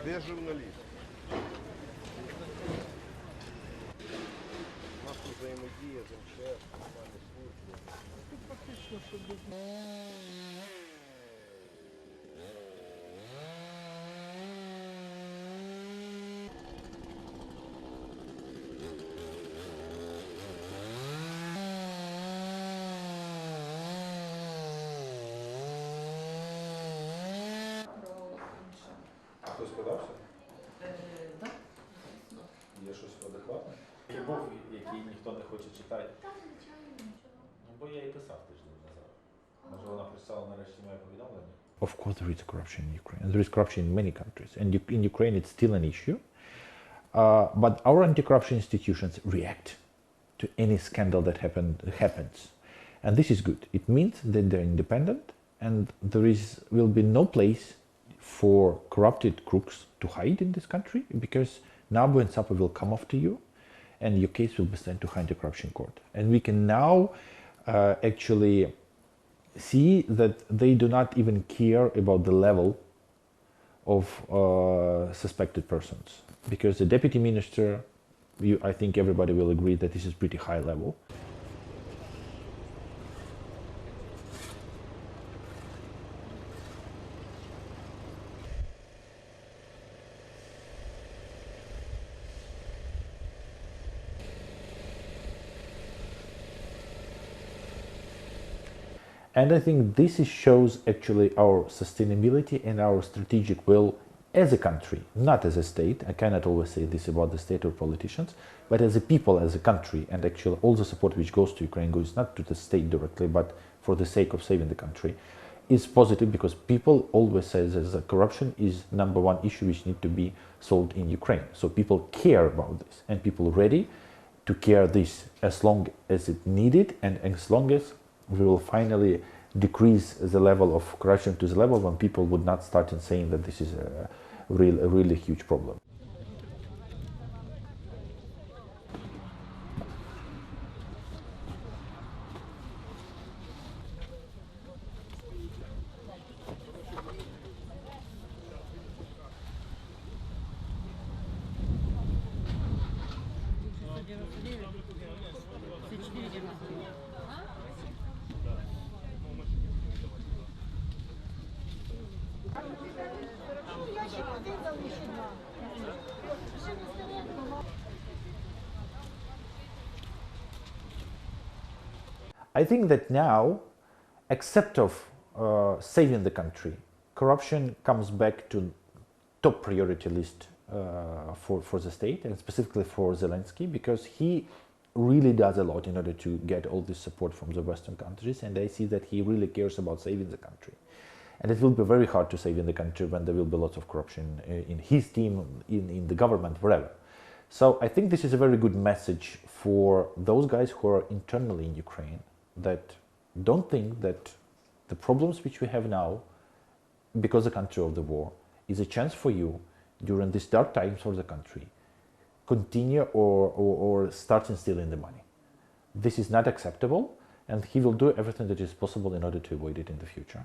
Де журналіст? У нас тут взаємодія з МЧС, нормальні служби. Тут фактично, що Хтось подався? Так. Є щось адекватне? Який був, який ніхто не хоче читати? Так, звичайно, нічого. Ну, бо я і писав тиждень назад. Може вона прочитала нарешті моє повідомлення? Of course there is corruption in Ukraine, and there is corruption in many countries, and in Ukraine it's still an issue. But our anti-corruption institutions react to any scandal that happens. And this is good. It means that they're independent, and there will be no place for corrupted crooks to hide in this country, because NABU and SAPO will come after you, and your case will be sent to anti-corruption court. And we can now actually see that they do not even care about the level of suspected persons, because the deputy minister, I think everybody will agree that this is pretty high level. And I think this shows actually our sustainability and our strategic will as a country, not as a state. I cannot always say this about the state or politicians, but as a people, as a country, and actually all the support which goes to Ukraine goes not to the state directly, but for the sake of saving the country, is positive, because people always say that corruption is number one issue which need to be solved in Ukraine. So people care about this, and people are ready to care this as long as it needed, and as long as we will finally decrease the level of corruption to the level when people would not start in saying that this is a really huge problem. I think that now, except of saving the country, corruption comes back to top priority list for the state, and specifically for Zelensky, because he really does a lot in order to get all this support from the Western countries, and I see that he really cares about saving the country. And it will be very hard to save in the country when there will be lots of corruption in his team, in the government, wherever. So I think this is a very good message for those guys who are internally in Ukraine, that don't think that the problems which we have now, because the country of the war, is a chance for you during these dark times for the country, continue or start stealing the money. This is not acceptable, and he will do everything that is possible in order to avoid it in the future.